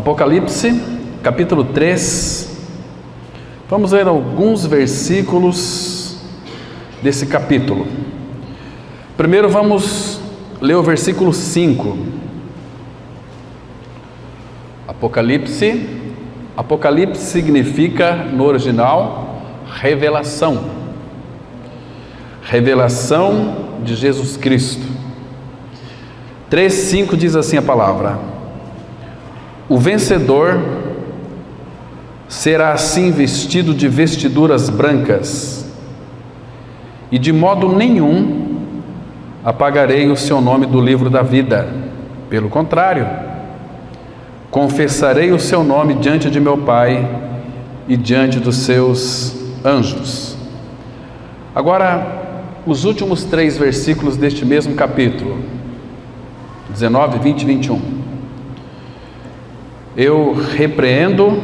Apocalipse, capítulo 3. Vamos ler alguns versículos desse capítulo. Primeiro vamos ler o versículo 5. Apocalipse significa, no original, revelação. Revelação de Jesus Cristo. 3:5 diz assim a palavra: o vencedor será assim vestido de vestiduras brancas, e de modo nenhum apagarei o seu nome do livro da vida. Pelo contrário, confessarei o seu nome diante de meu Pai e diante dos seus anjos. Agora, os últimos 3 versículos deste mesmo capítulo, 19, 20 e 21. Eu repreendo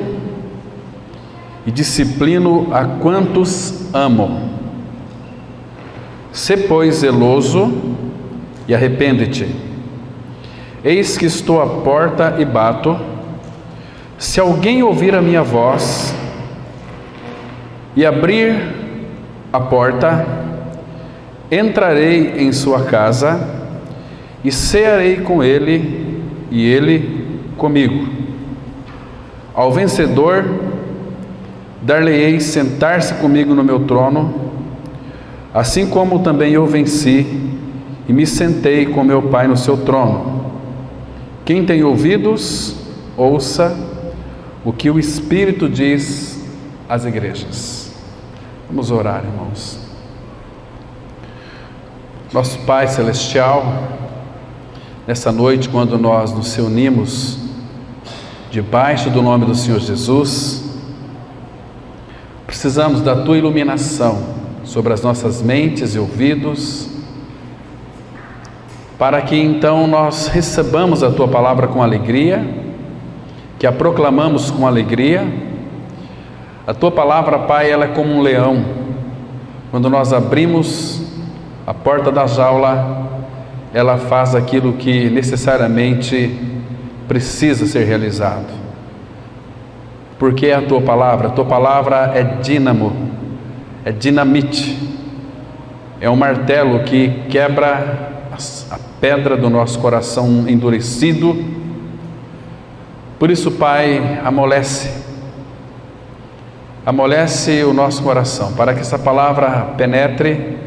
e disciplino a quantos amo. Sê, pois, zeloso e arrepende-te. Eis que estou à porta e bato. Se alguém ouvir a minha voz e abrir a porta, entrarei em sua casa e cearei com ele e ele comigo. Ao vencedor dar-lhe-ei sentar-se comigo no meu trono, assim como também eu venci e me sentei com meu Pai no seu trono. Quem tem ouvidos, ouça o que o Espírito diz às igrejas. Vamos orar, irmãos. Nosso Pai Celestial, nessa noite, quando nós nos reunimos debaixo do nome do Senhor Jesus, precisamos da Tua iluminação sobre as nossas mentes e ouvidos, para que então nós recebamos a Tua palavra com alegria, que a proclamamos com alegria. A Tua palavra, Pai, ela é como um leão. Quando nós abrimos a porta da jaula, ela faz aquilo que necessariamente precisa ser realizado. Porque é a Tua palavra é dínamo, é dinamite, é um martelo que quebra a pedra do nosso coração endurecido. Por isso, Pai, amolece o nosso coração, para que essa palavra penetre,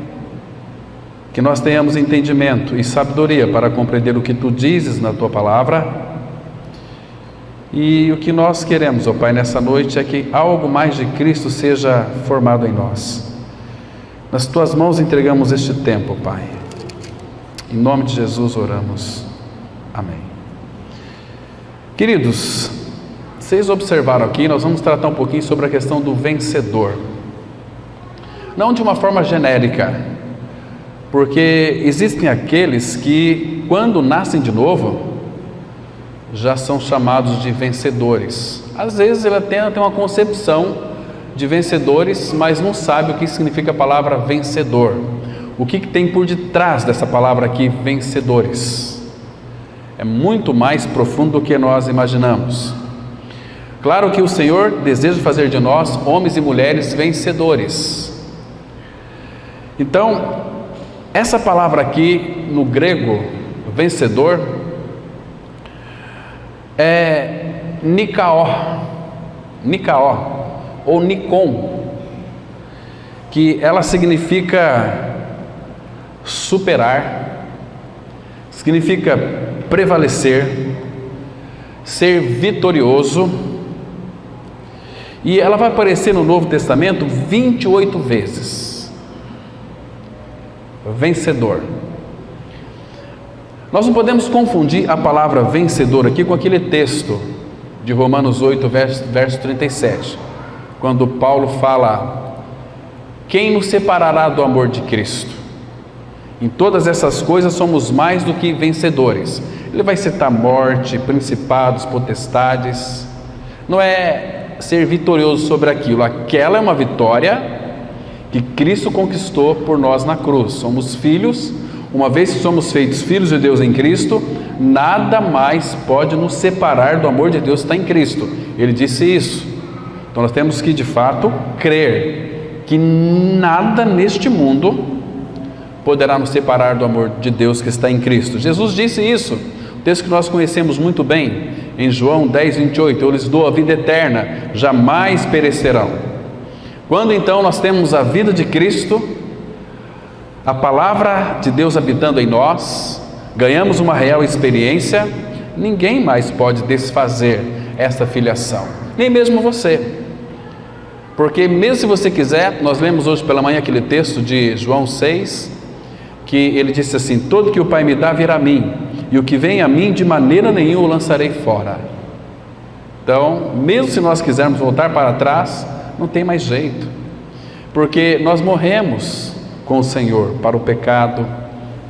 que nós tenhamos entendimento e sabedoria para compreender o que Tu dizes na Tua palavra. E o que nós queremos, ó Pai, nessa noite é que algo mais de Cristo seja formado em nós. Nas Tuas mãos entregamos este tempo, Pai. Em nome de Jesus oramos. Amém. Queridos, vocês observaram aqui, nós vamos tratar um pouquinho sobre a questão do vencedor. Não de uma forma genérica, porque existem aqueles que, quando nascem de novo, já são chamados de vencedores. Às vezes ele tem uma concepção de vencedores, mas não sabe o que significa a palavra vencedor. O que tem por detrás dessa palavra aqui, vencedores? É muito mais profundo do que nós imaginamos. Claro que o Senhor deseja fazer de nós homens e mulheres vencedores. Então, essa palavra aqui no grego, vencedor, é Nikaó ou Nikon, que ela significa superar, significa prevalecer, ser vitorioso, e ela vai aparecer no Novo Testamento 28 vezes. Vencedor. Nós não podemos confundir a palavra vencedor aqui com aquele texto de Romanos 8, verso 37, quando Paulo fala: quem nos separará do amor de Cristo? Em todas essas coisas somos mais do que vencedores. Ele vai citar morte, principados, potestades. Não é ser vitorioso sobre aquilo. Aquela é uma vitória que Cristo conquistou por nós na cruz. Somos filhos. Uma vez que somos feitos filhos de Deus em Cristo, nada mais pode nos separar do amor de Deus que está em Cristo. Ele disse isso. Então nós temos que de fato crer que nada neste mundo poderá nos separar do amor de Deus que está em Cristo. Jesus disse isso, o texto que nós conhecemos muito bem, em João 10, 28, eu lhes dou a vida eterna, jamais perecerão. Quando então nós temos a vida de Cristo, a palavra de Deus habitando em nós, ganhamos uma real experiência, ninguém mais pode desfazer esta filiação, nem mesmo você. Porque mesmo se você quiser, nós lemos hoje pela manhã aquele texto de João 6, que ele disse assim: todo que o Pai me dá virá a mim, e o que vem a mim de maneira nenhuma o lançarei fora. Então, mesmo se nós quisermos voltar para trás, não tem mais jeito, porque nós morremos com o Senhor para o pecado,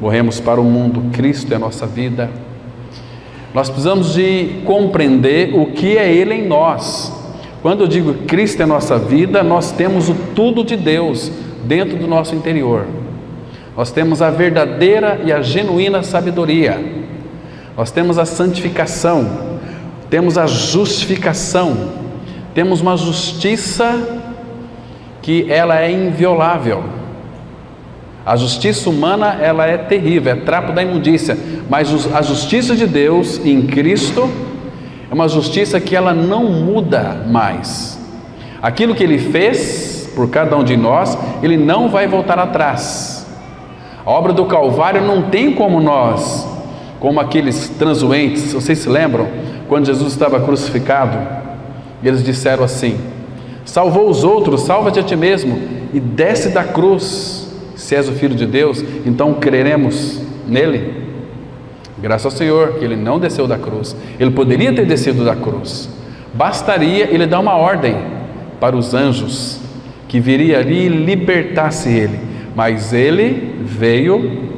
morremos para o mundo, Cristo é a nossa vida. Nós precisamos de compreender o que é Ele em nós. Quando eu digo Cristo é a nossa vida, nós temos o tudo de Deus dentro do nosso interior. Nós temos a verdadeira e a genuína sabedoria, nós temos a santificação, temos a justificação, temos uma justiça que ela é inviolável. A justiça humana, ela é terrível, é trapo da imundícia, mas a justiça de Deus em Cristo é uma justiça que ela não muda mais. Aquilo que Ele fez por cada um de nós, Ele não vai voltar atrás. A obra do Calvário não tem como nós, como aqueles transuentes, vocês se lembram? Quando Jesus estava crucificado, eles disseram assim: salvou os outros, salva-te a ti mesmo e desce da cruz, se és o Filho de Deus, então creremos nele. Graças ao Senhor que Ele não desceu da cruz. Ele poderia ter descido da cruz, bastaria Ele dar uma ordem para os anjos, que viria ali e libertasse Ele. Mas Ele veio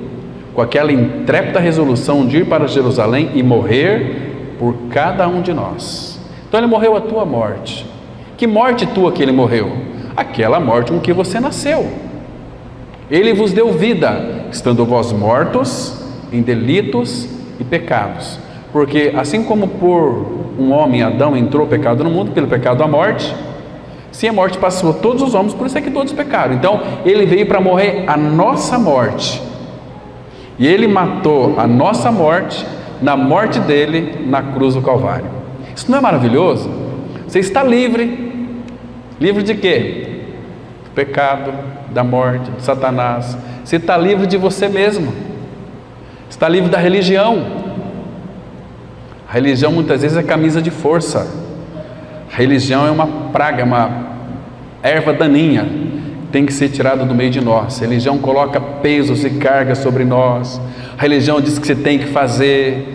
com aquela intrépida resolução de ir para Jerusalém e morrer por cada um de nós. Então Ele morreu a tua morte. Que morte tua que Ele morreu? Aquela morte com que você nasceu. Ele vos deu vida, estando vós mortos em delitos e pecados. Porque assim como por um homem, Adão, entrou o pecado no mundo, pelo pecado a morte, se a morte passou a todos os homens, por isso é que todos pecaram. Então Ele veio para morrer a nossa morte, e Ele matou a nossa morte na morte dele na cruz do Calvário. Isso não é maravilhoso? Você está livre. Livre de quê? Do pecado, da morte, de Satanás. Você está livre de você mesmo. Está livre da religião. A religião muitas vezes é camisa de força. A religião é uma praga, uma erva daninha, tem que ser tirada do meio de nós. A religião coloca pesos e cargas sobre nós. A religião diz que você tem que fazer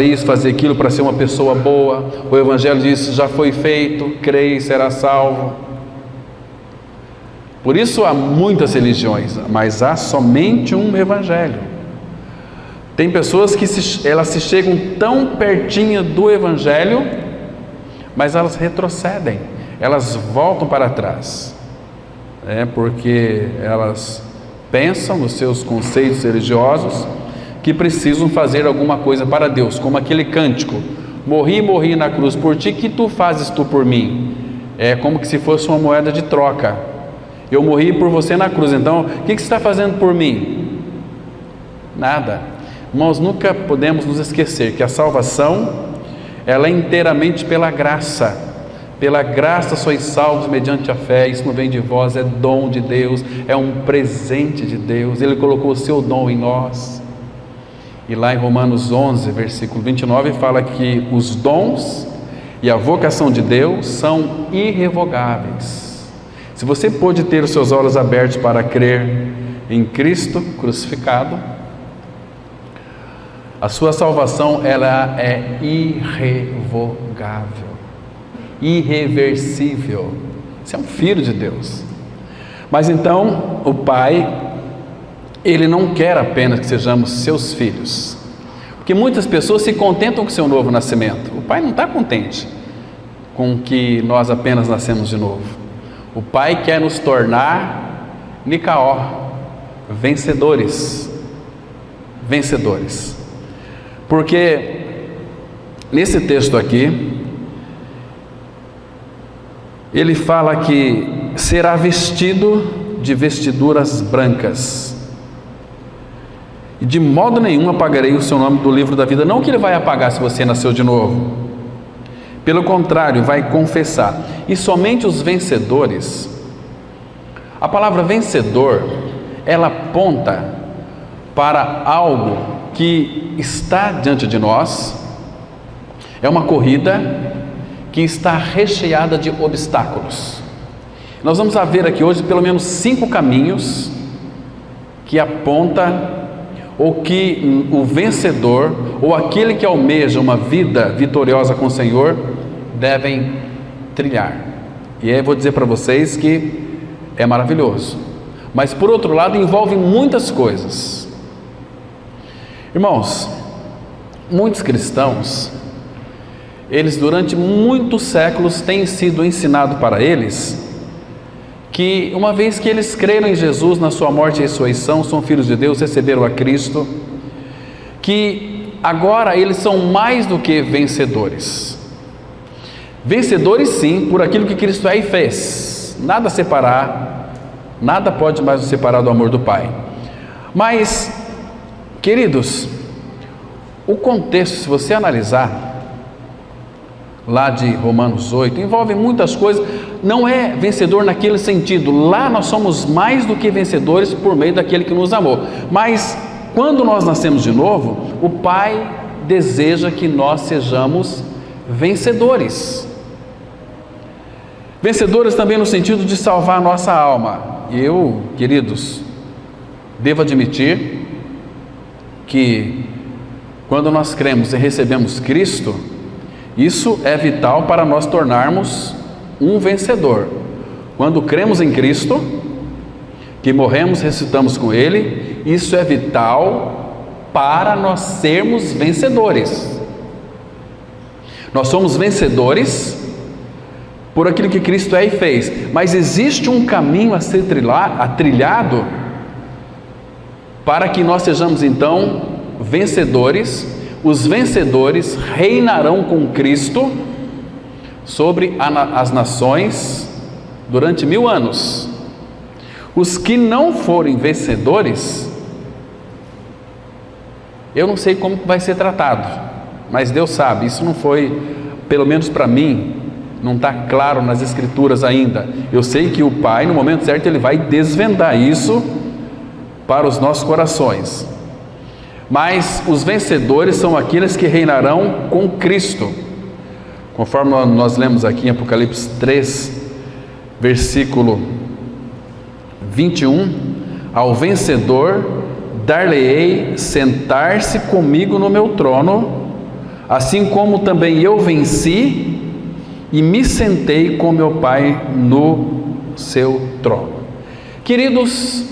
isso, fazer aquilo para ser uma pessoa boa. O Evangelho diz: já foi feito, creia e será salvo. Por isso há muitas religiões, mas há somente um Evangelho. Tem pessoas que elas se chegam tão pertinho do Evangelho, mas elas retrocedem, elas voltam para trás, porque elas pensam nos seus conceitos religiosos que precisam fazer alguma coisa para Deus, como aquele cântico: morri na cruz por ti, que tu fazes tu por mim? É como que se fosse uma moeda de troca. Eu morri por você na cruz, então o que você está fazendo por mim? Nada. Irmãos, nunca podemos nos esquecer que a salvação, ela é inteiramente pela graça. Pela graça sois salvos mediante a fé. Isso não vem de vós, é dom de Deus, é um presente de Deus. Ele colocou o seu dom em nós. E lá em Romanos 11, versículo 29, fala que os dons e a vocação de Deus são irrevogáveis. Se você pôde ter os seus olhos abertos para crer em Cristo crucificado, a sua salvação, ela é irrevogável, irreversível. Você é um filho de Deus. Mas então o Pai, Ele não quer apenas que sejamos seus filhos, porque muitas pessoas se contentam com o seu novo nascimento. O Pai não está contente com que nós apenas nascemos de novo. O Pai quer nos tornar Nicaó, vencedores. Porque nesse texto aqui, ele fala que será vestido de vestiduras brancas. E de modo nenhum apagarei o seu nome do livro da vida. Não que ele vai apagar se você nasceu de novo. Pelo contrário, vai confessar. E somente os vencedores. A palavra vencedor, ela aponta para algo que está diante de nós. É uma corrida que está recheada de obstáculos. Nós vamos ver aqui hoje pelo menos 5 caminhos que aponta ou que o vencedor ou aquele que almeja uma vida vitoriosa com o Senhor devem trilhar. E aí eu vou dizer para vocês que é maravilhoso, mas por outro lado envolve muitas coisas. Irmãos, muitos cristãos, eles durante muitos séculos têm sido ensinado para eles que uma vez que eles creram em Jesus, na sua morte e ressurreição, são filhos de Deus, receberam a Cristo, que agora eles são mais do que vencedores. Vencedores sim, por aquilo que Cristo é e fez. Nada separar, nada pode mais nos separar do amor do Pai. Mas, queridos, o contexto, se você analisar, lá de Romanos 8, envolve muitas coisas. Não é vencedor naquele sentido. Lá nós somos mais do que vencedores por meio daquele que nos amou. Mas quando nós nascemos de novo, o Pai deseja que nós sejamos vencedores. Vencedores também no sentido de salvar a nossa alma. E eu, queridos, devo admitir que quando nós cremos e recebemos Cristo, isso é vital para nós tornarmos um vencedor. Quando cremos em Cristo, que morremos, ressuscitamos com Ele, isso é vital para nós sermos vencedores. Nós somos vencedores por aquilo que Cristo é e fez, mas existe um caminho a ser trilhado para que nós sejamos então vencedores. Os vencedores reinarão com Cristo sobre as nações durante 1000 anos. Os que não forem vencedores, eu não sei como vai ser tratado, mas Deus sabe. Isso não foi, pelo menos para mim, não está claro nas Escrituras ainda. Eu sei que o Pai, no momento certo, Ele vai desvendar isso para os nossos corações. Mas os vencedores são aqueles que reinarão com Cristo, conforme nós lemos aqui em Apocalipse 3, versículo 21, ao vencedor dar-lhe-ei sentar-se comigo no meu trono, assim como também eu venci e me sentei com meu Pai no seu trono. Queridos,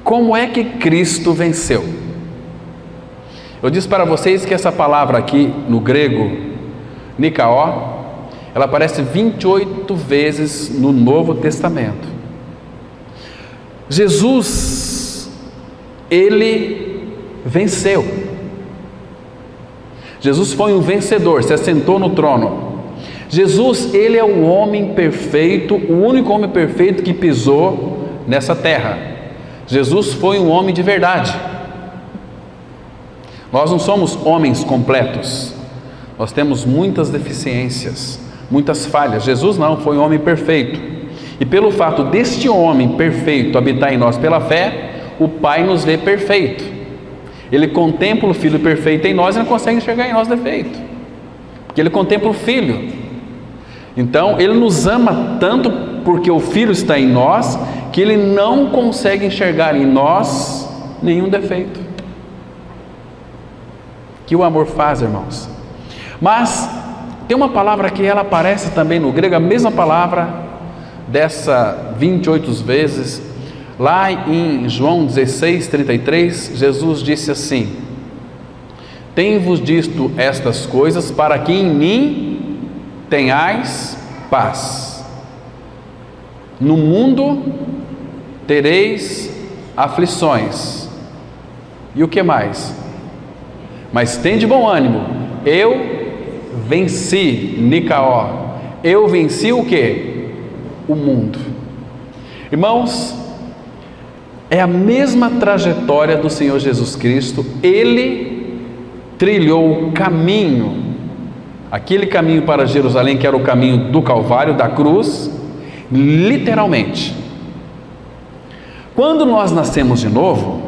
como é que Cristo venceu? Eu disse para vocês que essa palavra aqui no grego, Nikaó, ela aparece 28 vezes no Novo Testamento. Jesus, Ele venceu. Jesus foi um vencedor, se assentou no trono. Jesus, Ele é o homem perfeito, o único homem perfeito que pisou nessa terra. Jesus foi um homem de verdade. Nós não somos homens completos, nós temos muitas deficiências, muitas falhas. Jesus não, foi um homem perfeito, e pelo fato deste homem perfeito habitar em nós pela fé, o Pai nos vê perfeito. Ele contempla o Filho perfeito em nós e não consegue enxergar em nós defeito, porque Ele contempla o Filho. Então Ele nos ama tanto porque o Filho está em nós, que Ele não consegue enxergar em nós nenhum defeito. Que o amor faz, irmãos. Mas tem uma palavra que ela aparece também no grego, a mesma palavra dessa 28 vezes, lá em João 16:33, Jesus disse assim: tenho-vos dito estas coisas para que em mim tenhais paz. No mundo tereis aflições. E o que mais? Mas tem de bom ânimo, eu venci, Nicaó, eu venci o quê? O mundo. Irmãos, é a mesma trajetória do Senhor Jesus Cristo. Ele trilhou o caminho, aquele caminho para Jerusalém, que era o caminho do Calvário, da cruz, literalmente. Quando nós nascemos de novo,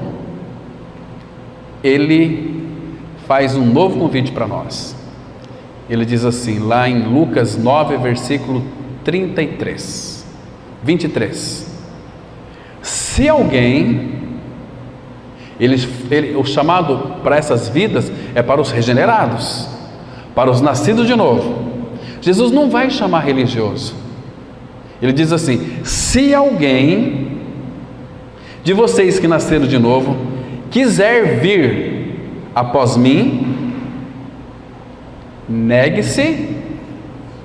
Ele faz um novo convite para nós. Ele diz assim, lá em Lucas 9, versículo 23. Se alguém, o chamado para essas vidas é para os regenerados, para os nascidos de novo. Jesus não vai chamar religioso. Ele diz assim: se alguém de vocês que nasceram de novo quiser vir após mim, negue-se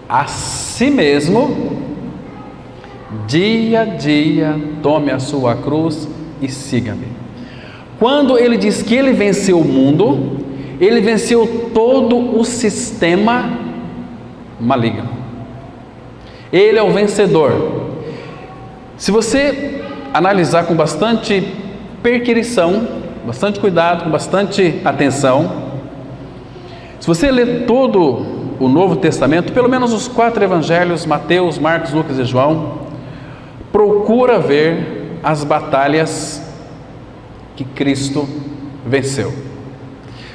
a si mesmo, dia a dia, tome a sua cruz e siga-me. Quando ele diz que ele venceu o mundo, ele venceu todo o sistema maligno. Ele é o vencedor. Se você analisar com bastante perquirição, bastante cuidado, com bastante atenção, se você ler todo o Novo Testamento, pelo menos os 4 evangelhos, Mateus, Marcos, Lucas e João, procura ver as batalhas que Cristo venceu.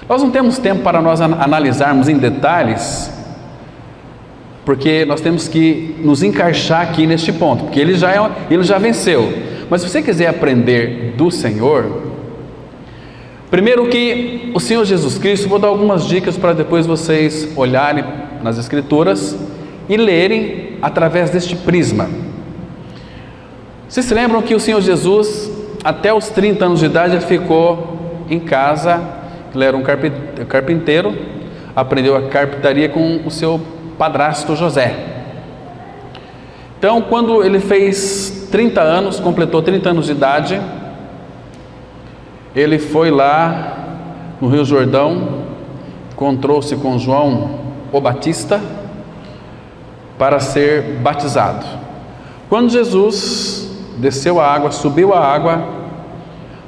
Nós não temos tempo para nós analisarmos em detalhes, porque nós temos que nos encaixar aqui neste ponto, porque ele já venceu. Mas se você quiser aprender do Senhor, primeiro que o Senhor Jesus Cristo, vou dar algumas dicas para depois vocês olharem nas Escrituras e lerem através deste prisma. Vocês se lembram que o Senhor Jesus, até os 30 anos de idade, ele ficou em casa. Ele era um carpinteiro, aprendeu a carpintaria com o seu padrasto José. Então, quando ele fez 30 anos, completou 30 anos de idade, ele foi lá no Rio Jordão, encontrou-se com João o Batista para ser batizado. Quando Jesus desceu a água, subiu a água,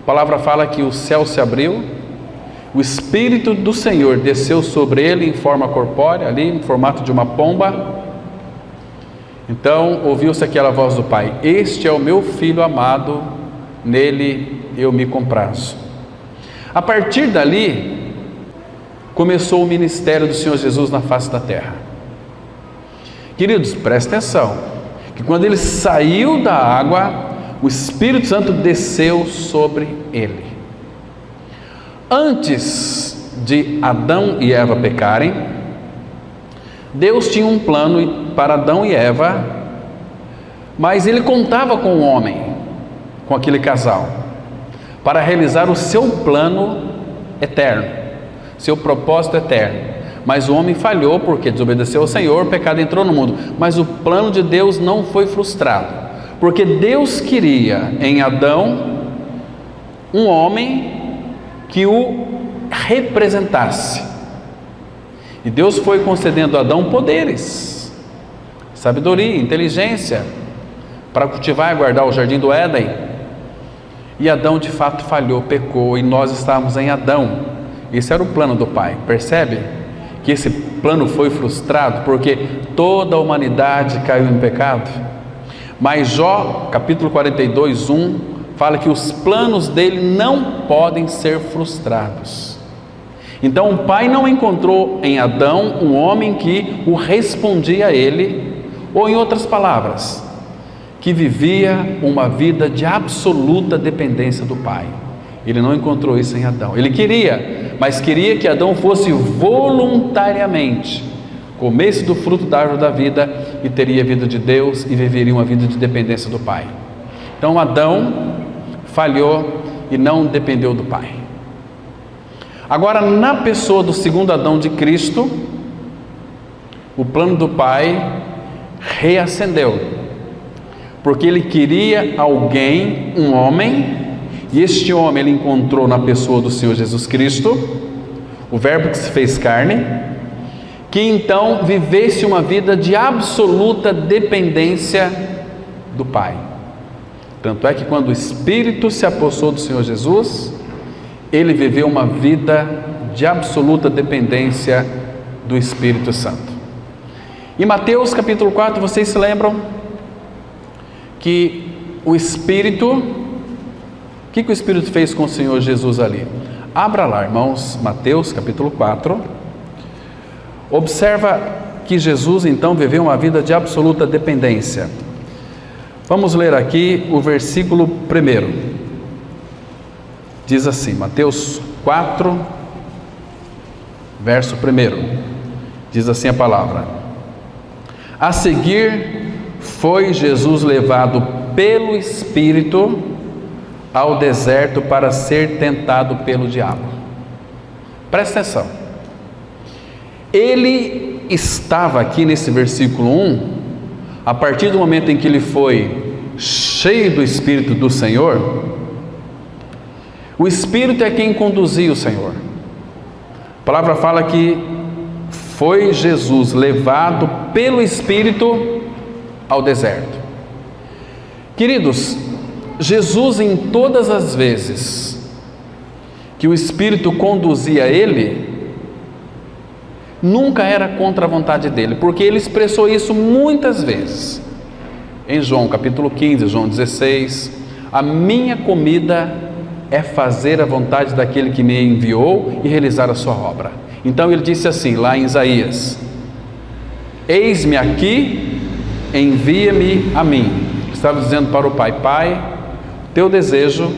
a palavra fala que o céu se abriu, o Espírito do Senhor desceu sobre ele em forma corpórea, ali em formato de uma pomba. Então ouviu-se aquela voz do Pai: este é o meu Filho amado, nele eu me comprazo. A partir dali começou o ministério do Senhor Jesus na face da terra. Queridos, prestem atenção, que quando ele saiu da água, o Espírito Santo desceu sobre ele. Antes de Adão e Eva pecarem, Deus tinha um plano para Adão e Eva, mas ele contava com o homem, com aquele casal, para realizar o seu plano eterno, seu propósito eterno. Mas o homem falhou porque desobedeceu ao Senhor, o pecado entrou no mundo. Mas o plano de Deus não foi frustrado, porque Deus queria em Adão um homem que o representasse. E Deus foi concedendo a Adão poderes, sabedoria, inteligência, para cultivar e guardar o jardim do Éden. E Adão de fato falhou, pecou, e nós estávamos em Adão. Esse era o plano do Pai. Percebe que esse plano foi frustrado porque toda a humanidade caiu em pecado? Mas Jó, capítulo 42, 1, fala que os planos dele não podem ser frustrados. Então o Pai não encontrou em Adão um homem que o respondia a ele, ou em outras palavras, que vivia uma vida de absoluta dependência do Pai. Ele não encontrou isso em Adão. Ele queria, mas queria que Adão fosse voluntariamente, comesse do fruto da árvore da vida e teria a vida de Deus e viveria uma vida de dependência do Pai. Então Adão falhou e não dependeu do Pai. Agora, na pessoa do segundo Adão de Cristo, o plano do Pai reacendeu, porque ele queria alguém, um homem, e este homem ele encontrou na pessoa do Senhor Jesus Cristo, o Verbo que se fez carne, que então vivesse uma vida de absoluta dependência do Pai. Tanto é que quando o Espírito se apossou do Senhor Jesus, ele viveu uma vida de absoluta dependência do Espírito Santo. Em Mateus capítulo 4, vocês se lembram que o Espírito, o que o Espírito fez com o Senhor Jesus ali? Abra lá, irmãos, Mateus capítulo 4. Observa que Jesus então viveu uma vida de absoluta dependência. Vamos ler aqui o versículo 1. Diz assim, Mateus 4, verso 1. Diz assim a palavra: a seguir foi Jesus levado pelo Espírito ao deserto para ser tentado pelo diabo. Presta atenção. Ele estava aqui nesse versículo 1, a partir do momento em que ele foi cheio do Espírito do Senhor. O Espírito é quem conduzia o Senhor. A palavra fala que foi Jesus levado pelo Espírito ao deserto. Queridos, Jesus, em todas as vezes que o Espírito conduzia ele, nunca era contra a vontade dele, porque ele expressou isso muitas vezes. Em João capítulo 15, João 16, a minha comida é fazer a vontade daquele que me enviou e realizar a sua obra. Então ele disse assim, lá em Isaías: eis-me aqui, envia-me a mim. Estava dizendo para o Pai: Pai, teu desejo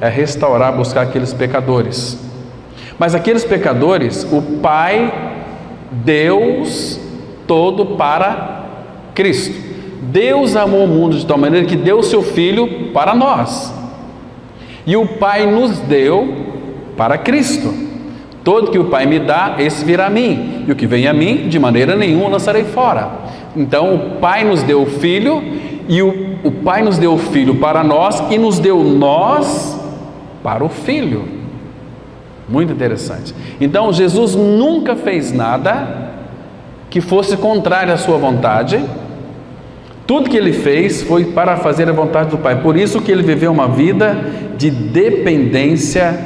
é restaurar, buscar aqueles pecadores. Mas aqueles pecadores, o Pai, Deus todo para Cristo. Deus amou o mundo de tal maneira que deu o seu Filho para nós. E o Pai nos deu para Cristo. Todo que o Pai me dá, esse virá a mim. E o que vem a mim, de maneira nenhuma lançarei fora. Então o Pai nos deu o Filho, e o Pai nos deu o Filho para nós, e nos deu nós para o Filho. Muito interessante. Então Jesus nunca fez nada que fosse contrário à sua vontade. Tudo que ele fez foi para fazer a vontade do Pai. Por isso que ele viveu uma vida de dependência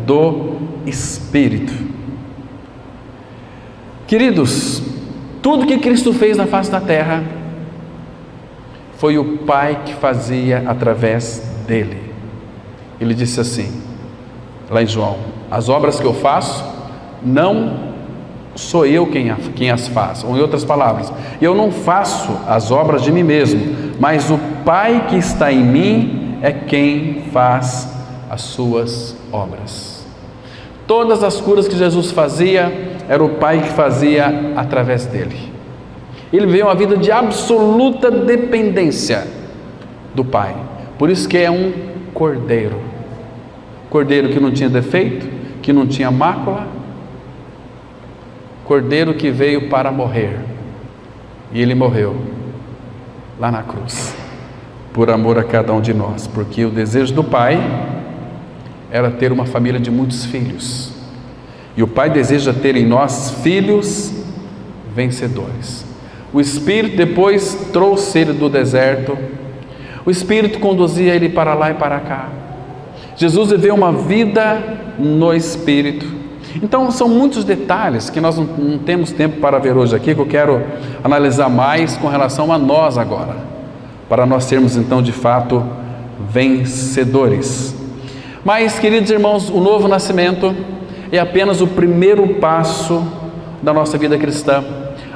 do Espírito. Queridos, tudo que Cristo fez na face da terra foi o Pai que fazia através dele. Ele disse assim, lá em João: as obras que eu faço, não sou eu quem as faz. Ou em outras palavras, eu não faço as obras de mim mesmo, mas o Pai que está em mim é quem faz as suas obras. Todas as curas que Jesus fazia, era o Pai que fazia através dele. Ele viveu uma vida de absoluta dependência do Pai. Por isso que é um cordeiro. Cordeiro que não tinha defeito, que não tinha mácula. Cordeiro que veio para morrer. E ele morreu lá na cruz, por amor a cada um de nós, porque o desejo do Pai era ter uma família de muitos filhos, e o Pai deseja ter em nós filhos vencedores. O Espírito depois trouxe ele do deserto, o Espírito conduzia ele para lá e para cá. Jesus viveu uma vida no Espírito. Então são muitos detalhes que nós não temos tempo para ver hoje aqui, que eu quero analisar mais com relação a nós agora, para nós sermos então de fato vencedores. Mas, queridos irmãos, o novo nascimento é apenas o primeiro passo da nossa vida cristã.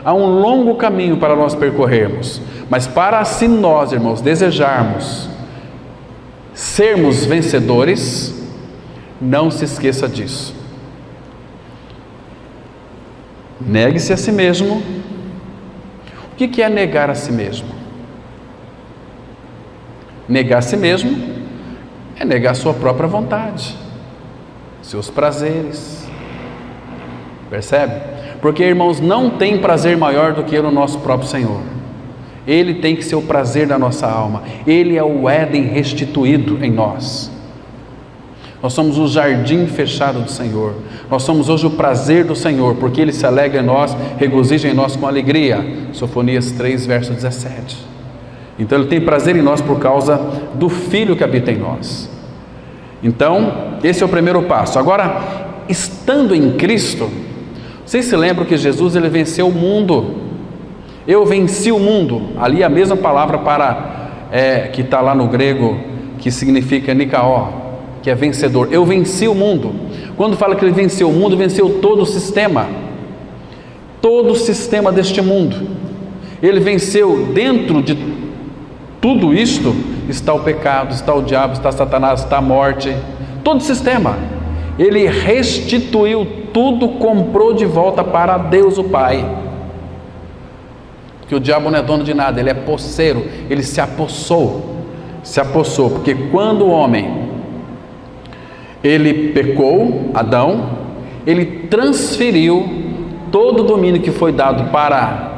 Há um longo caminho para nós percorrermos, mas para se nós, irmãos, desejarmos sermos vencedores, não se esqueça disso. Negue-se a si mesmo. O que é negar a si mesmo? Negar a si mesmo é negar a sua própria vontade, seus prazeres. Percebe? Porque, irmãos, não tem prazer maior do que no nosso próprio Senhor. Ele tem que ser o prazer da nossa alma. Ele é o Éden restituído em nós. Nós somos o jardim fechado do Senhor. Nós somos hoje o prazer do Senhor, porque Ele se alegra em nós, regozija em nós com alegria. Sofonias 3, verso 17. Então Ele tem prazer em nós por causa do Filho que habita em nós. Então, esse é o primeiro passo. Agora, estando em Cristo, vocês se lembram que Jesus ele venceu o mundo? Eu venci o mundo. Ali a mesma palavra que está lá no grego, que significa nikaó, que é vencedor. Eu venci o mundo. Quando fala que ele venceu o mundo, venceu todo o sistema deste mundo. Ele venceu. Dentro de tudo isto está o pecado, está o diabo, está Satanás, está a morte, todo o sistema. Ele restituiu tudo, comprou de volta para Deus o Pai. Que o diabo não é dono de nada, ele é posseiro, ele se apossou, porque quando o homem ele pecou, Adão, ele transferiu todo o domínio que foi dado para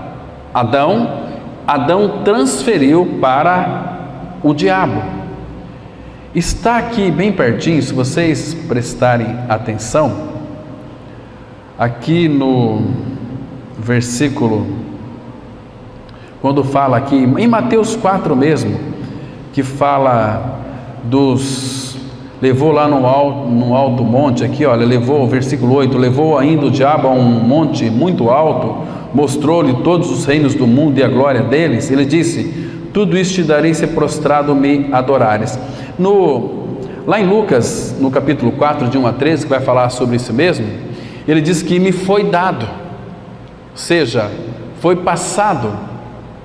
Adão transferiu para o diabo. Está aqui bem pertinho, se vocês prestarem atenção, aqui no versículo, quando fala aqui, em Mateus 4 mesmo, que fala levou lá no alto monte, aqui olha, levou, versículo 8, levou ainda o diabo a um monte muito alto, mostrou-lhe todos os reinos do mundo e a glória deles, ele disse, tudo isso te darei se prostrado me adorares. Lá em Lucas, no capítulo 4, de 1 a 13, que vai falar sobre isso mesmo, ele diz que me foi dado, ou seja, foi passado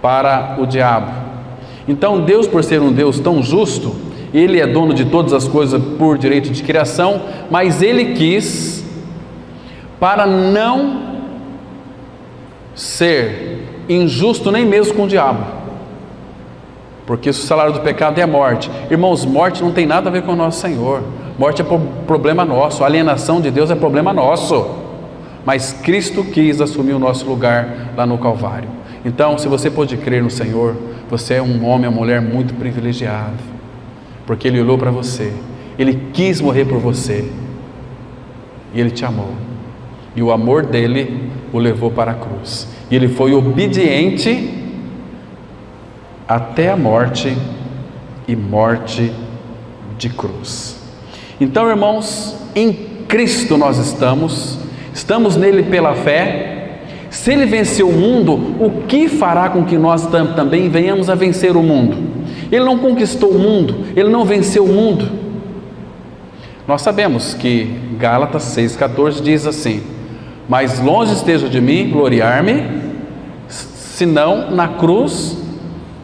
para o diabo. Então Deus, por ser um Deus tão justo, Ele é dono de todas as coisas por direito de criação, mas Ele quis, para não ser injusto nem mesmo com o diabo, porque o salário do pecado é a morte. Irmãos, morte não tem nada a ver com o nosso Senhor. Morte é problema nosso, a alienação de Deus é problema nosso, mas Cristo quis assumir o nosso lugar lá no Calvário. Então, se você pode crer no Senhor, você é um homem ou mulher muito privilegiado, porque Ele olhou para você, Ele quis morrer por você, e Ele te amou, e o amor dEle o levou para a cruz, e Ele foi obediente até a morte, e morte de cruz. Então, irmãos, em Cristo nós estamos nele pela fé. Se Ele venceu o mundo, o que fará com que nós também venhamos a vencer o mundo? Ele não conquistou o mundo, Ele não venceu o mundo. Nós sabemos que Gálatas 6,14 diz assim, mas longe esteja de mim gloriar-me, senão na cruz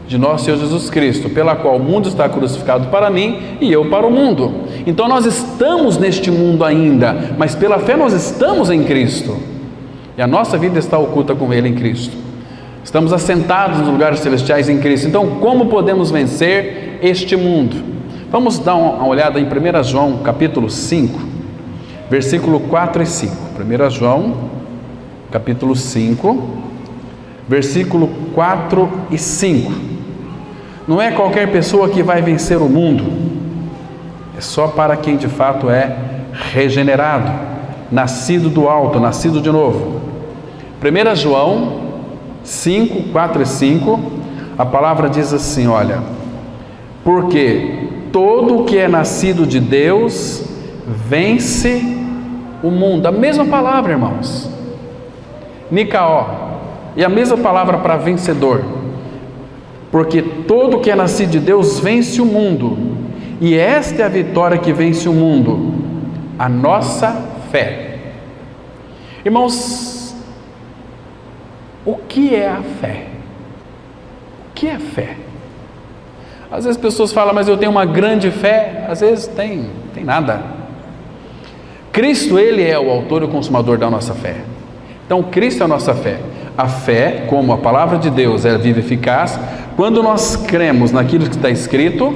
de nosso Senhor Jesus Cristo, pela qual o mundo está crucificado para mim e eu para o mundo. Então nós estamos neste mundo ainda, mas pela fé nós estamos em Cristo, e a nossa vida está oculta com Ele em Cristo. Estamos assentados nos lugares celestiais em Cristo. Então como podemos vencer este mundo? Vamos dar uma olhada em 1 João capítulo 5, versículo 4 e 5. 1 João capítulo 5, versículo 4 e 5. Não é qualquer pessoa que vai vencer o mundo, é só para quem de fato é regenerado, nascido do alto, nascido de novo. 1 João 5, 4 e 5, a palavra diz assim, olha, porque todo o que é nascido de Deus vence o mundo. A mesma palavra, irmãos, nikaó, e a mesma palavra para vencedor, porque todo que é nascido de Deus vence o mundo, e esta é a vitória que vence o mundo, a nossa fé. Irmãos, o que é a fé? O que é fé? Às vezes as pessoas falam, mas eu tenho uma grande fé. Às vezes tem nada. Cristo, Ele é o autor e o consumador da nossa fé. Então Cristo é a nossa fé. A fé, como a palavra de Deus é viva e eficaz, quando nós cremos naquilo que está escrito,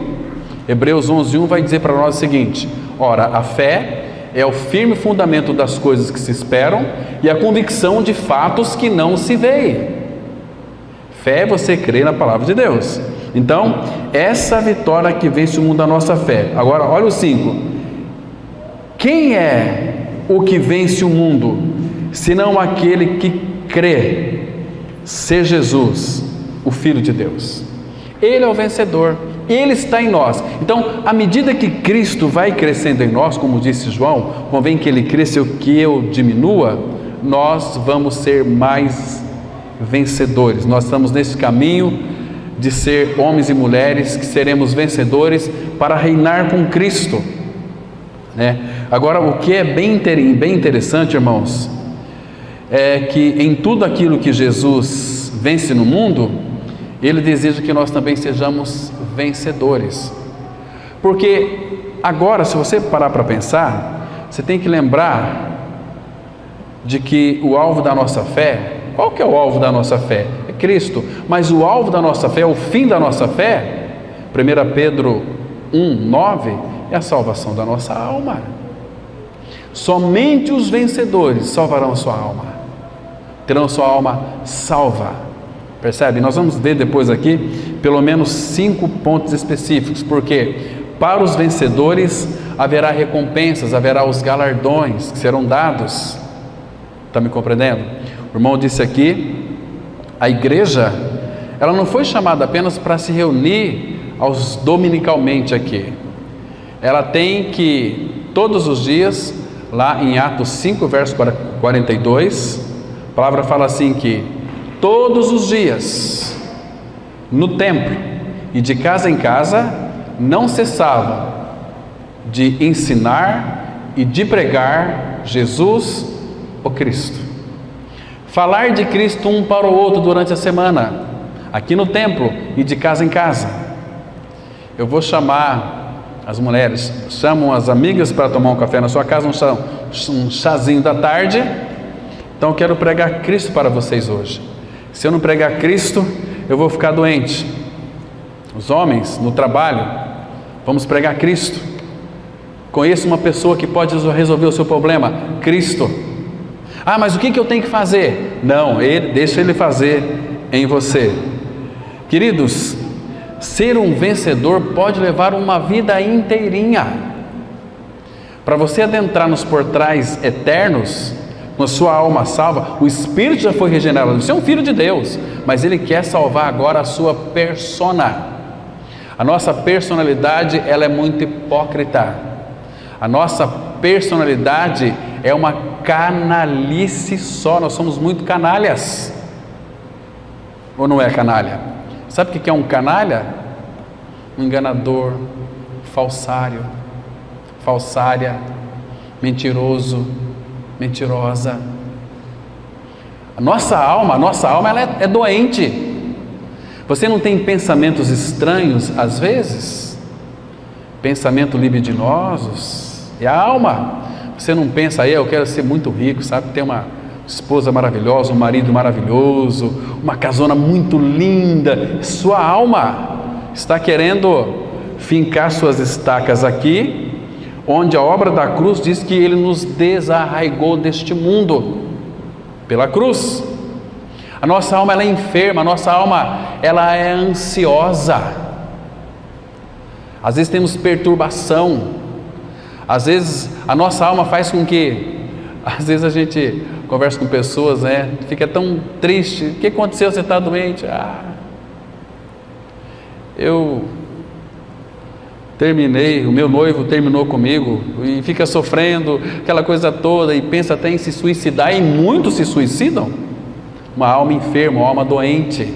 Hebreus 11:1 vai dizer para nós o seguinte, ora, a fé é o firme fundamento das coisas que se esperam e a convicção de fatos que não se veem. Fé é você crer na palavra de Deus. Então, essa vitória que vence o mundo da nossa fé. Agora, olha o 5. Quem é o que vence o mundo, senão aquele que crê ser Jesus, o Filho de Deus. Ele é o vencedor, Ele está em nós. Então, à medida que Cristo vai crescendo em nós, como disse João, convém que Ele cresça e que eu diminua, nós vamos ser mais vencedores. Nós estamos nesse caminho de ser homens e mulheres que seremos vencedores para reinar com Cristo, né? Agora, o que é bem interessante, irmãos, é que em tudo aquilo que Jesus vence no mundo, Ele deseja que nós também sejamos vencedores. Porque agora, se você parar para pensar, você tem que lembrar de que o alvo da nossa fé, qual que é o alvo da nossa fé? É Cristo. Mas o alvo da nossa fé, o fim da nossa fé, 1 Pedro 1:9, é a salvação da nossa alma. Somente os vencedores salvarão sua alma, terão sua alma salva. Percebe? Nós vamos ver depois aqui pelo menos 5 pontos específicos, porque para os vencedores haverá recompensas, haverá os galardões que serão dados. Está me compreendendo? O irmão disse aqui, a igreja, ela não foi chamada apenas para se reunir dominicalmente aqui. Ela tem que, todos os dias, lá em Atos 5, verso 42, a palavra fala assim que todos os dias, no templo e de casa em casa, não cessavam de ensinar e de pregar Jesus, o Cristo. Falar de Cristo um para o outro durante a semana, aqui no templo e de casa em casa. Eu vou chamar as mulheres, chamam as amigas para tomar um café na sua casa, um chazinho da tarde. Então eu quero pregar Cristo para vocês hoje. Se eu não pregar Cristo, eu vou ficar doente. Os homens no trabalho, vamos pregar Cristo. Conheço uma pessoa que pode resolver o seu problema, Cristo. Ah, mas o que eu tenho que fazer? Não, deixa Ele fazer em você. Queridos, ser um vencedor pode levar uma vida inteirinha. Para você adentrar nos portais eternos, com a sua alma salva, o Espírito já foi regenerado. Você é um filho de Deus, mas Ele quer salvar agora a sua persona. A nossa personalidade, ela é muito hipócrita. A nossa personalidade é uma canalice só. Nós somos muito canalhas. Ou não é canalha? Sabe o que é um canalha? Um enganador, falsário, falsária, mentiroso, mentirosa. A nossa alma ela é doente. Você não tem pensamentos estranhos às vezes? Pensamentos libidinosos? É a alma. Você não pensa, eu quero ser muito rico, sabe? Ter uma esposa maravilhosa, um marido maravilhoso, uma casona muito linda. Sua alma está querendo fincar suas estacas aqui, onde a obra da cruz diz que Ele nos desarraigou deste mundo pela cruz. A nossa alma ela é enferma, a nossa alma ela é ansiosa. Às vezes temos perturbação. Às vezes a nossa alma faz com que, às vezes a gente conversa com pessoas, fica tão triste. O que aconteceu? Você está doente? Eu terminei, o meu noivo terminou comigo, e fica sofrendo aquela coisa toda, e pensa até em se suicidar, e muitos se suicidam. Uma alma enferma, uma alma doente,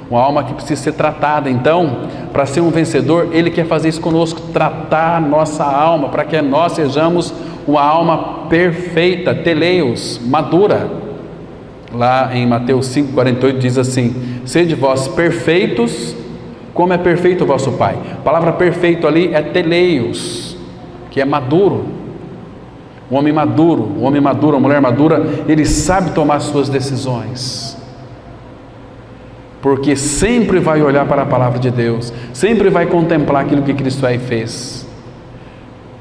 uma alma que precisa ser tratada. Então, para ser um vencedor, Ele quer fazer isso conosco, tratar a nossa alma, para que nós sejamos uma alma perfeita, teleios, madura. Lá em Mateus 5,48 diz assim: sede vós perfeitos, como é perfeito o vosso Pai. A palavra perfeito ali é teleios, que é maduro. Um homem maduro, uma mulher madura, ele sabe tomar suas decisões, porque sempre vai olhar para a palavra de Deus, sempre vai contemplar aquilo que Cristo aí fez,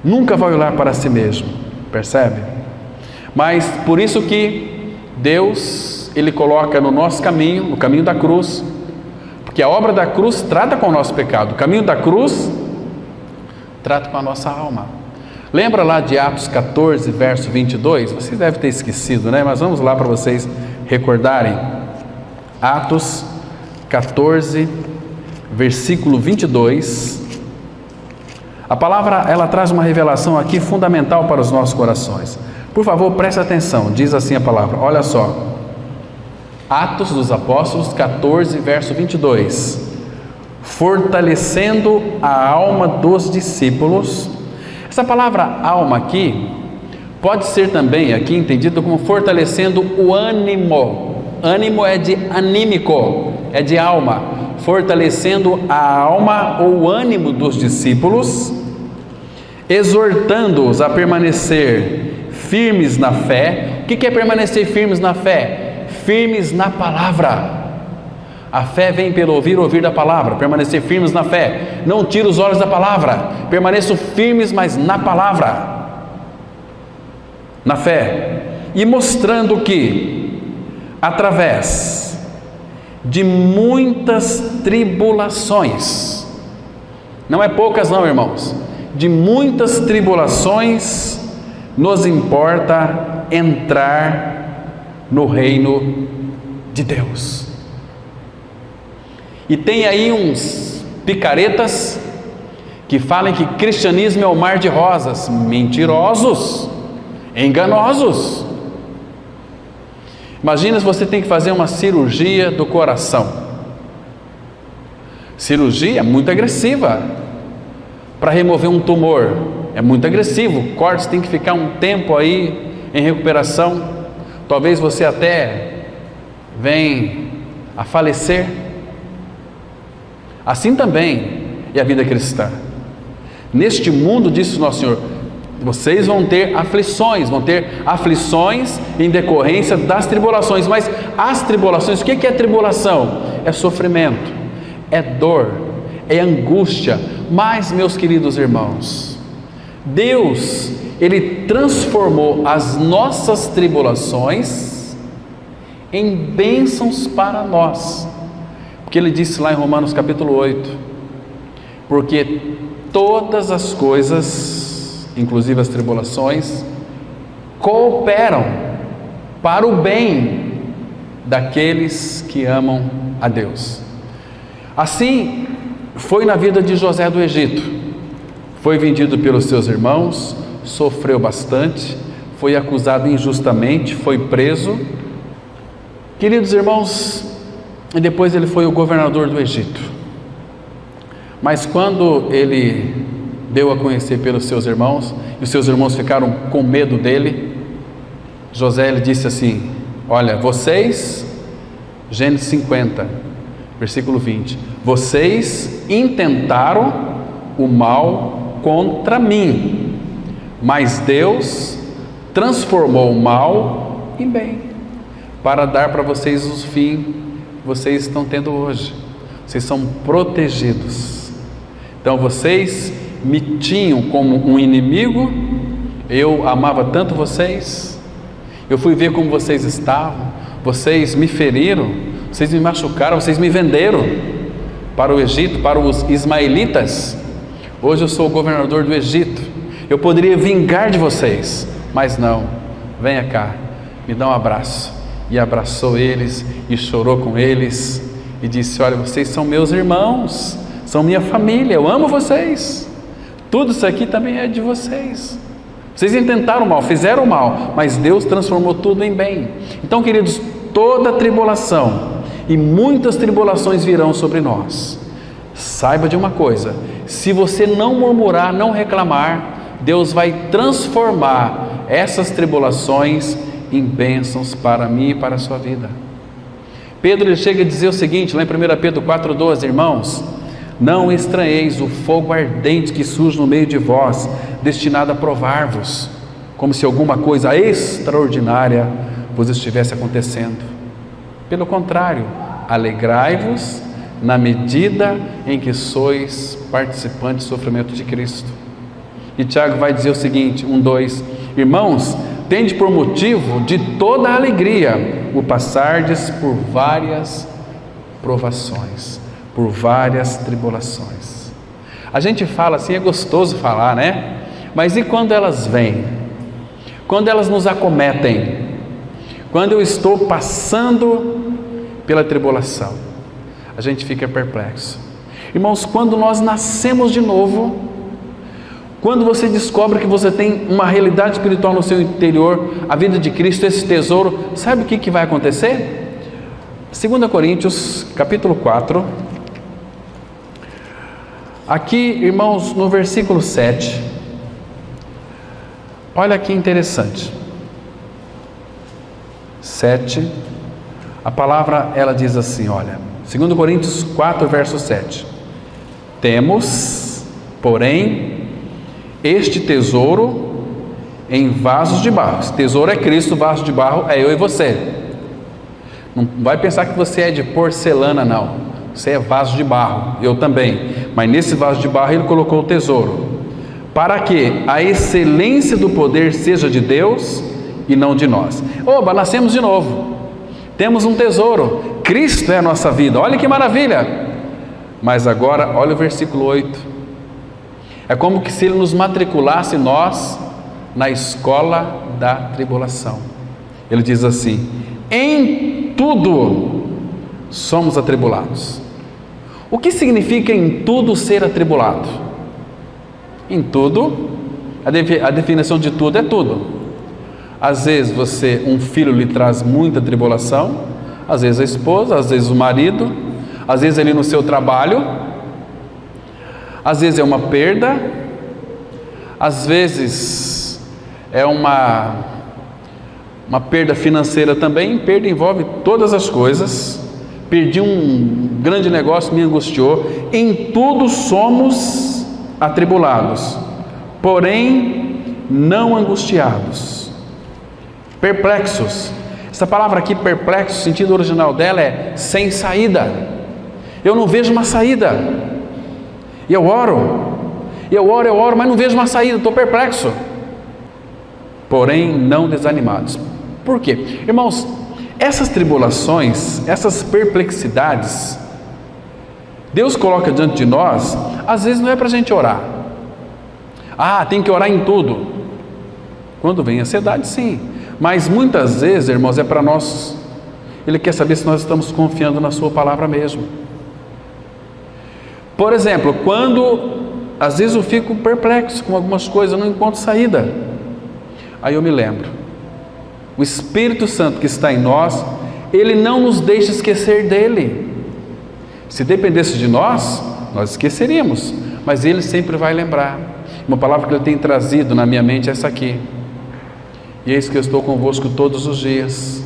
nunca vai olhar para si mesmo, percebe? Mas por isso que Deus, Ele coloca no nosso caminho, no caminho da cruz, porque a obra da cruz trata com o nosso pecado, o caminho da cruz trata com a nossa alma. Lembra lá de Atos 14, verso 22? Vocês devem ter esquecido, né? Mas vamos lá para vocês recordarem. Atos 14, versículo 22. A palavra, ela traz uma revelação aqui fundamental para os nossos corações. Por favor, preste atenção. Diz assim a palavra, olha só. Atos dos Apóstolos 14, verso 22. Fortalecendo a alma dos discípulos. Essa palavra alma aqui pode ser também aqui entendida como fortalecendo o ânimo. Ânimo é de anímico, é de alma. Fortalecendo a alma ou o ânimo dos discípulos, exortando-os a permanecer firmes na fé. O que é permanecer firmes na fé? Firmes na palavra. A fé vem pelo ouvir, ouvir da palavra. Permanecer firmes na fé. Não tire os olhos da palavra. Permaneçam firmes, mas na palavra. Na fé. E mostrando que, através de muitas tribulações, não é poucas não, irmãos, de muitas tribulações, nos importa entrar no reino de Deus. E tem aí uns picaretas que falam que cristianismo é o mar de rosas. Mentirosos, enganosos. Imagina se você tem que fazer uma cirurgia do coração. Cirurgia muito agressiva. Para remover um tumor é muito agressivo. O corte tem que ficar um tempo aí em recuperação. Talvez você até venha a falecer. Assim também é a vida cristã. Neste mundo, disse o nosso Senhor, vocês vão ter aflições em decorrência das tribulações. Mas as tribulações, o que é tribulação? É sofrimento, é dor, é angústia. Mas, meus queridos irmãos, Deus, Ele transformou as nossas tribulações em bênçãos para nós. Porque Ele disse lá em Romanos capítulo 8, porque todas as coisas, inclusive as tribulações, cooperam para o bem daqueles que amam a Deus. Assim foi na vida de José do Egito. Foi vendido pelos seus irmãos, sofreu bastante, foi acusado injustamente, foi preso. Queridos irmãos, e depois ele foi o governador do Egito. Mas quando ele deu a conhecer pelos seus irmãos, e os seus irmãos ficaram com medo dele, José lhe disse assim, olha, vocês, Gênesis 50, versículo 20, vocês intentaram o mal contra mim, mas Deus transformou o mal em bem, para dar para vocês o fim que vocês estão tendo hoje. Vocês são protegidos. Então vocês me tinham como um inimigo, eu amava tanto vocês, eu fui ver como vocês estavam, vocês me feriram, vocês me machucaram, vocês me venderam para o Egito, para os ismaelitas. Hoje eu sou o governador do Egito, eu poderia vingar de vocês, mas não. Venha cá, me dá um abraço. E abraçou eles e chorou com eles e disse, olha, vocês são meus irmãos, são minha família, eu amo vocês, tudo isso aqui também é de vocês. Vocês intentaram mal, fizeram mal, mas Deus transformou tudo em bem. Então, queridos, toda tribulação e muitas tribulações virão sobre nós. Saiba de uma coisa, se você não murmurar, não reclamar, Deus vai transformar essas tribulações em bênçãos para mim e para a sua vida. Pedro ele chega a dizer o seguinte, lá em 1 Pedro 4,12, irmãos, não estranheis o fogo ardente que surge no meio de vós, destinado a provar-vos, como se alguma coisa extraordinária vos estivesse acontecendo. Pelo contrário, alegrai-vos na medida em que sois participantes do sofrimento de Cristo. E Tiago vai dizer o seguinte, 1:2, irmãos, tende por motivo de toda a alegria o passardes por várias provações, por várias tribulações. A gente fala assim, é gostoso falar, né? Mas e quando elas vêm? Quando elas nos acometem? Quando eu estou passando pela tribulação? A gente fica perplexo. Irmãos, quando nós nascemos de novo, quando você descobre que você tem uma realidade espiritual no seu interior, a vida de Cristo, esse tesouro, sabe o que vai acontecer? 2 Coríntios, capítulo 4. Aqui, irmãos, no versículo 7, olha que interessante. 7, a palavra, ela diz assim, olha, 2 Coríntios 4, verso 7. Temos, porém, este tesouro em vasos de barro. Esse tesouro é Cristo, vaso de barro é eu e você. Não vai pensar que você é de porcelana, não. Você é vaso de barro, eu também. Mas nesse vaso de barro ele colocou o tesouro. Para que a excelência do poder seja de Deus e não de nós. Oba, nascemos de novo. Temos um tesouro. Cristo é a nossa vida. Olha que maravilha. Mas agora, olha o versículo 8. É como que se ele nos matriculasse nós na escola da tribulação. Ele diz assim: em tudo somos atribulados. O que significa em tudo ser atribulado? Em tudo, a definição de tudo é tudo. Às vezes um filho lhe traz muita tribulação, às vezes a esposa, às vezes o marido, às vezes ali no seu trabalho, às vezes é uma perda, às vezes é uma perda financeira também. Perda envolve todas as coisas. Perdi um grande negócio, me angustiou. Em tudo somos atribulados, porém não angustiados. Perplexos. Essa palavra aqui, perplexo, o sentido original dela é sem saída. Eu não vejo uma saída. E eu oro, mas não vejo uma saída, estou perplexo. Porém não desanimados. Por quê? Irmãos, essas tribulações, essas perplexidades, Deus coloca diante de nós, às vezes não é para a gente orar. Tem que orar em tudo. Quando vem ansiedade, sim. Mas muitas vezes, irmãos, é para nós. Ele quer saber se nós estamos confiando na sua palavra mesmo. Por exemplo, quando às vezes eu fico perplexo com algumas coisas, eu não encontro saída. Aí eu me lembro, o Espírito Santo que está em nós, ele não nos deixa esquecer dele. Se dependesse de nós esqueceríamos, mas ele sempre vai lembrar. Uma palavra que ele tem trazido na minha mente é essa aqui: e eis que eu estou convosco todos os dias,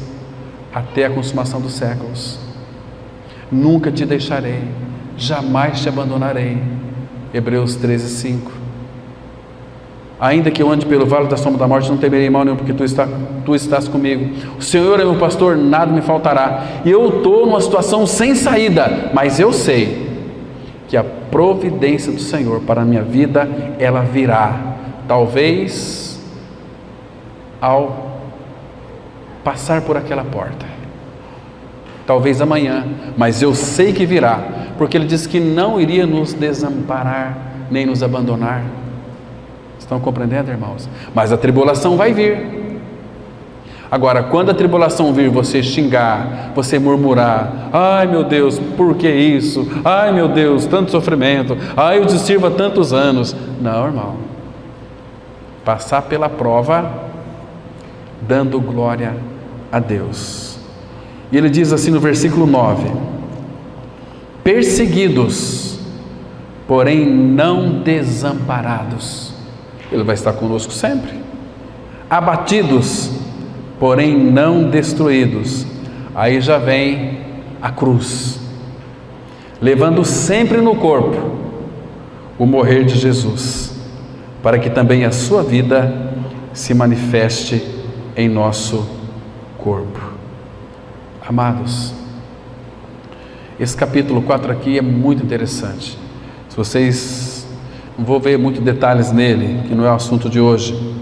até a consumação dos séculos. Nunca te deixarei, jamais te abandonarei. Hebreus 13:5. Ainda que eu ande pelo vale da sombra da morte, não temerei mal nenhum, porque tu estás comigo. O Senhor é meu pastor, nada me faltará. E eu estou numa situação sem saída, mas eu sei que a providência do Senhor para a minha vida, ela virá. Talvez ao passar por aquela porta, talvez amanhã, mas eu sei que virá, porque ele disse que não iria nos desamparar, nem nos abandonar. Estão compreendendo, irmãos? Mas a tribulação vai vir. Agora, quando a tribulação vir, você xingar, você murmurar: ai meu Deus, por que isso? Ai meu Deus, tanto sofrimento. Ai, eu te sirvo há tantos anos. Não, irmão. Passar pela prova, dando glória a Deus. E ele diz assim no versículo 9: perseguidos, porém não desamparados. Ele vai estar conosco sempre. Abatidos, porém não destruídos. Aí já vem a cruz, levando sempre no corpo o morrer de Jesus, para que também a sua vida se manifeste em nosso corpo. Amados, esse capítulo 4 aqui é muito interessante. Se vocês, não vou ver muitos detalhes nele, que não é o assunto de hoje.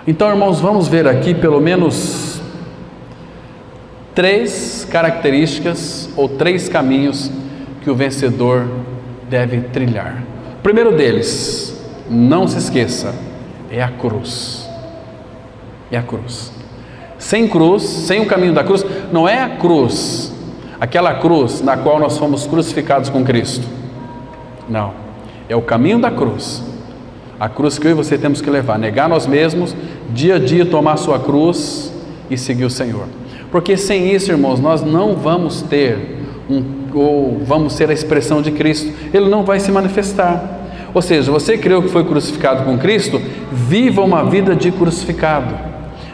Então, irmãos, vamos ver aqui pelo menos 3 características ou 3 caminhos que o vencedor deve trilhar. O primeiro deles, não se esqueça, é a cruz. É a cruz. Sem cruz, sem o caminho da cruz, não é a cruz, aquela cruz na qual nós fomos crucificados com Cristo. Não, é o caminho da cruz. A cruz que eu e você temos que levar, negar nós mesmos, dia a dia tomar a sua cruz e seguir o Senhor. Porque sem isso, irmãos, nós não vamos ter ou vamos ser a expressão de Cristo. Ele não vai se manifestar. Ou seja, você creu que foi crucificado com Cristo, viva uma vida de crucificado.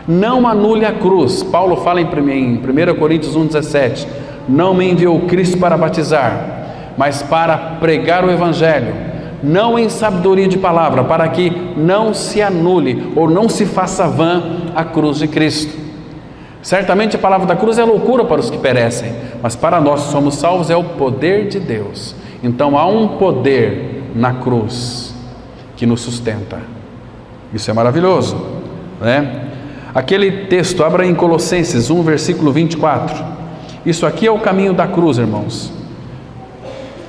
Não anule a cruz. Paulo fala em 1 Coríntios 1,17: não me enviou Cristo para batizar, mas para pregar o Evangelho, não em sabedoria de palavra, para que não se anule ou não se faça vã a cruz de Cristo. Certamente a palavra da cruz é loucura para os que perecem, mas para nós que somos salvos é o poder de Deus. Então há um poder na cruz que nos sustenta. Isso é maravilhoso, né? Aquele texto, abra em Colossenses 1, versículo 24. Isso aqui é o caminho da cruz, irmãos.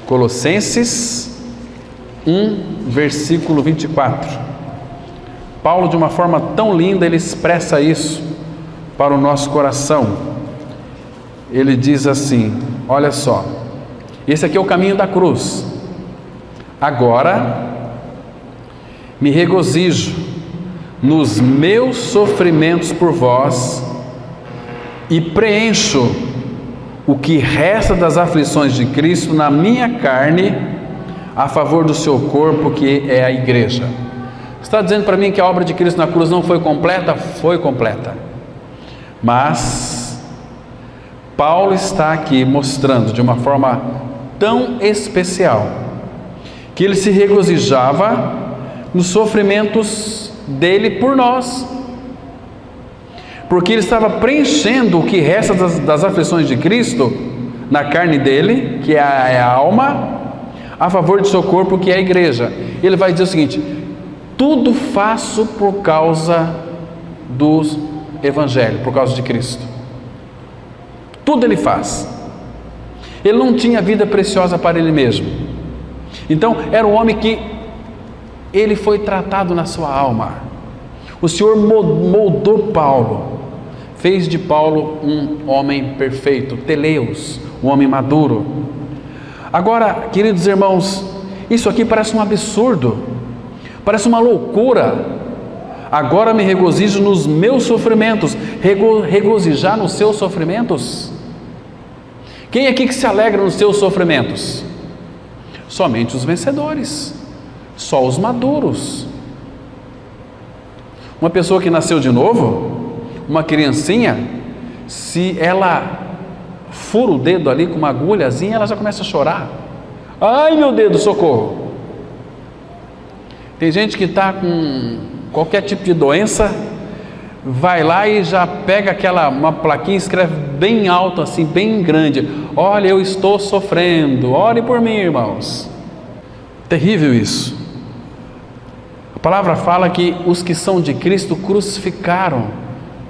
Colossenses 1, versículo 24. Paulo, de uma forma tão linda, ele expressa isso para o nosso coração. Ele diz assim, olha só, esse aqui é o caminho da cruz. Agora me regozijo nos meus sofrimentos por vós e preencho o que resta das aflições de Cristo na minha carne a favor do seu corpo, que é a igreja. Você está dizendo para mim que a obra de Cristo na cruz não foi completa? Foi completa. Mas Paulo está aqui mostrando de uma forma tão especial que ele se regozijava nos sofrimentos dele por nós, porque ele estava preenchendo o que resta das aflições de Cristo na carne dele, que é a alma, a favor de seu corpo, que é a igreja. Ele vai dizer o seguinte: tudo faço por causa do Evangelho, por causa de Cristo. Tudo ele faz. Ele não tinha vida preciosa para ele mesmo. Então era um homem que ele foi tratado na sua alma. O Senhor moldou Paulo, fez de Paulo um homem perfeito, teleus, um homem maduro. Agora, queridos irmãos, isso aqui parece um absurdo, parece uma loucura. Agora me regozijo nos meus sofrimentos. Regozijar nos seus sofrimentos? Quem aqui que se alegra nos seus sofrimentos? Somente os vencedores, só os maduros. Uma pessoa que nasceu de novo, uma criancinha, se ela fura o dedo ali com uma agulhazinha, ela já começa a chorar. Ai, meu dedo, socorro! Tem gente que está com qualquer tipo de doença, vai lá e já pega uma plaquinha e escreve bem alto assim, bem grande: olha, eu estou sofrendo, ore por mim, irmãos. Terrível isso. A palavra fala que os que são de Cristo crucificaram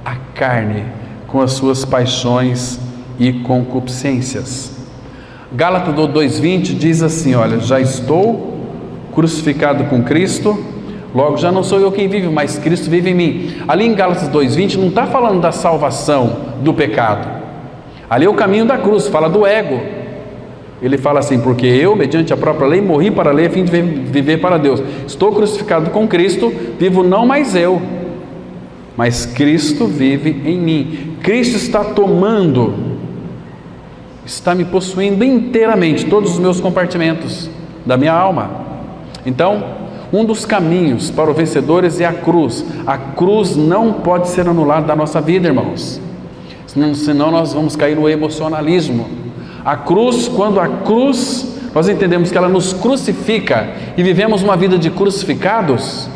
a carne com as suas paixões e concupiscências. Gálatas 2:20 diz assim: olha, já estou crucificado com Cristo, logo já não sou eu quem vive, mas Cristo vive em mim. Ali em Gálatas 2:20 não está falando da salvação do pecado. Ali é o caminho da cruz, fala do ego. Ele fala assim: porque eu, mediante a própria lei, morri para a lei a fim de viver para Deus. Estou crucificado com Cristo, vivo não mais eu, mas Cristo vive em mim. Cristo está me possuindo inteiramente, todos os meus compartimentos da minha alma. Então, um dos caminhos para os vencedores é a cruz. A cruz não pode ser anulada da nossa vida, irmãos, senão nós vamos cair no emocionalismo. A cruz, quando a cruz, nós entendemos que ela nos crucifica e vivemos uma vida de crucificados,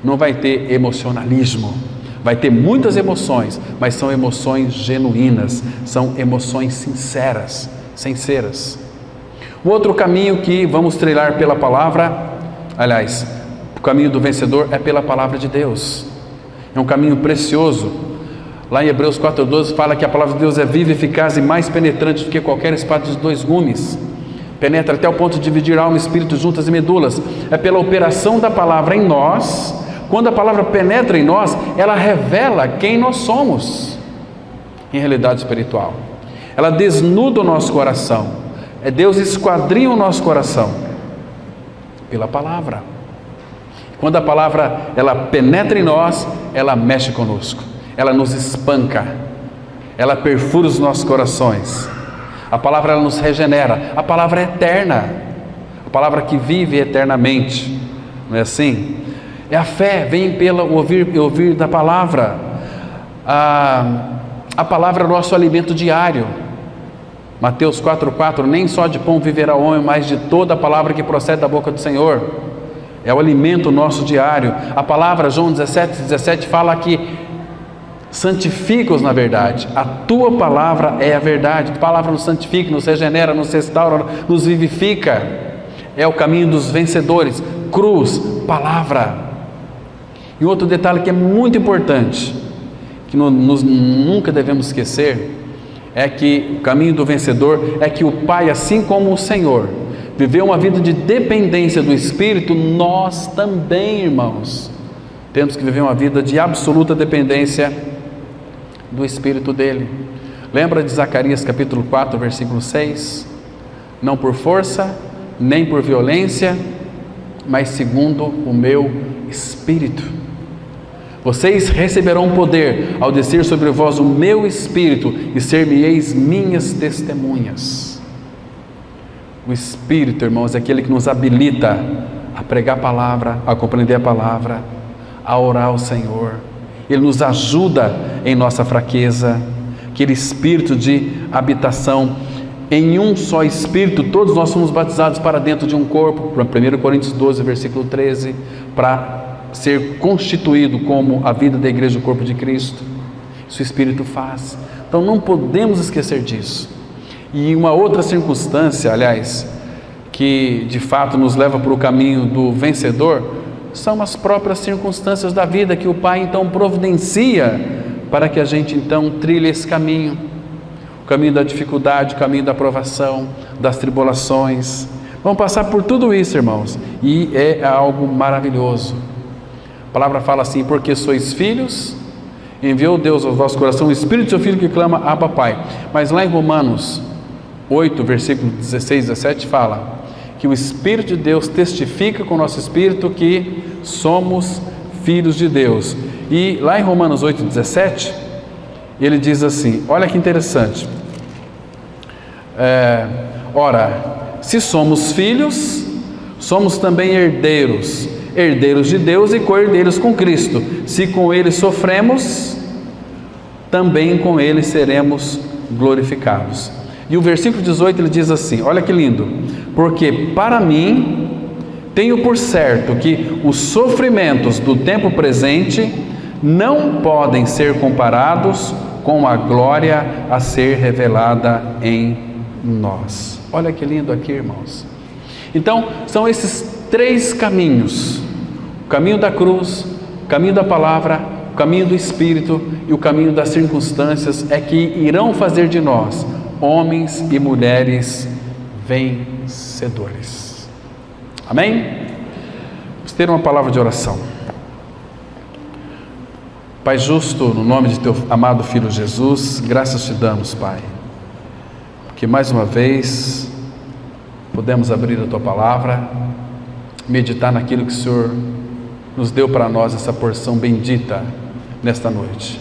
não vai ter emocionalismo, vai ter muitas emoções, mas são emoções genuínas, são emoções sinceras. O outro caminho que vamos trilhar pela palavra, aliás, o caminho do vencedor é pela palavra de Deus. É um caminho precioso. Lá em Hebreus 4:12 fala que a palavra de Deus é viva, eficaz e mais penetrante do que qualquer espada de 2 gumes, penetra até o ponto de dividir alma e espírito, juntas e medulas. É pela operação da palavra em nós. Quando a palavra penetra em nós, ela revela quem nós somos em realidade espiritual. Ela desnuda o nosso coração. Deus esquadrinha o nosso coração pela palavra. Quando a palavra ela penetra em nós, ela mexe conosco, ela nos espanca, ela perfura os nossos corações. A palavra ela nos regenera. A palavra é eterna, a palavra que vive eternamente, não é assim? É a fé, vem pelo ouvir da palavra. A palavra é o nosso alimento diário. Mateus 4,4, nem só de pão viverá o homem, mas de toda a palavra que procede da boca do Senhor. É o alimento nosso diário. A palavra, João 17 fala que santifica-os na verdade. A tua palavra é a verdade. A palavra nos santifica, nos regenera, nos restaura, nos vivifica. É o caminho dos vencedores. Cruz, palavra. E outro detalhe que é muito importante, que nunca devemos esquecer, é que o caminho do vencedor é que o Pai, assim como o Senhor, viveu uma vida de dependência do Espírito, nós também, irmãos, temos que viver uma vida de absoluta dependência do Espírito dele. Lembra de Zacarias capítulo 4, versículo 6? Não por força, nem por violência, mas segundo o meu Espírito. Vocês receberão poder ao descer sobre vós o meu Espírito e ser-me-eis minhas testemunhas. O Espírito, irmãos, é aquele que nos habilita a pregar a palavra, a compreender a palavra, a orar ao Senhor. Ele nos ajuda em nossa fraqueza. Aquele Espírito de habitação. Em um só Espírito, todos nós somos batizados para dentro de um corpo. 1 Coríntios 12, versículo 13, para ser constituído como a vida da igreja, o corpo de Cristo. Isso o Espírito faz. Então não podemos esquecer disso. E uma outra circunstância, aliás, que de fato nos leva para o caminho do vencedor, são as próprias circunstâncias da vida que o Pai então providencia para que a gente então trilhe esse caminho. O caminho da dificuldade, o caminho da provação, das tribulações. Vamos passar por tudo isso, irmãos, e é algo maravilhoso. A palavra fala assim: porque sois filhos, enviou Deus ao vosso coração o Espírito do seu Filho que clama, Abba, Pai. Mas lá em Romanos 8, versículo 16, 17, fala que o Espírito de Deus testifica com o nosso Espírito que somos filhos de Deus. E lá em Romanos 8, 17, ele diz assim, olha que interessante, ora, se somos filhos, somos também herdeiros, herdeiros de Deus e co-herdeiros com Cristo. Se com Ele sofremos, também com Ele seremos glorificados. E o versículo 18 ele diz assim, olha que lindo: porque para mim tenho por certo que os sofrimentos do tempo presente não podem ser comparados com a glória a ser revelada em nós. Olha que lindo aqui, irmãos. Então, são esses três caminhos: o caminho da cruz, o caminho da palavra, o caminho do Espírito e o caminho das circunstâncias, é que irão fazer de nós homens e mulheres vencedores. Amém? Vamos ter uma palavra de oração. Pai justo, no nome de Teu amado Filho Jesus, graças te damos, Pai, porque mais uma vez podemos abrir a Tua palavra, meditar naquilo que o Senhor nos deu para nós, essa porção bendita nesta noite.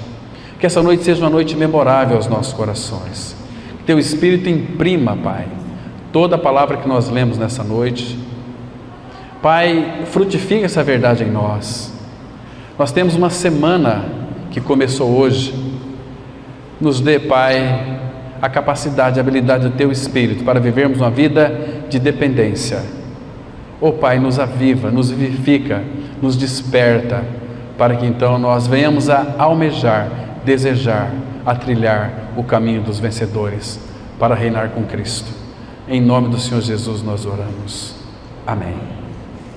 Que essa noite seja uma noite memorável aos nossos corações. Que Teu Espírito imprima, Pai, toda a palavra que nós lemos nessa noite. Pai, frutifica essa verdade em nós. Nós temos uma semana que começou hoje. Nos dê, Pai, a capacidade, a habilidade do Teu Espírito para vivermos uma vida de dependência. Ó Pai, nos aviva, nos vivifica, nos desperta, para que então nós venhamos a almejar, desejar, a trilhar o caminho dos vencedores, para reinar com Cristo. Em nome do Senhor Jesus nós oramos. Amém.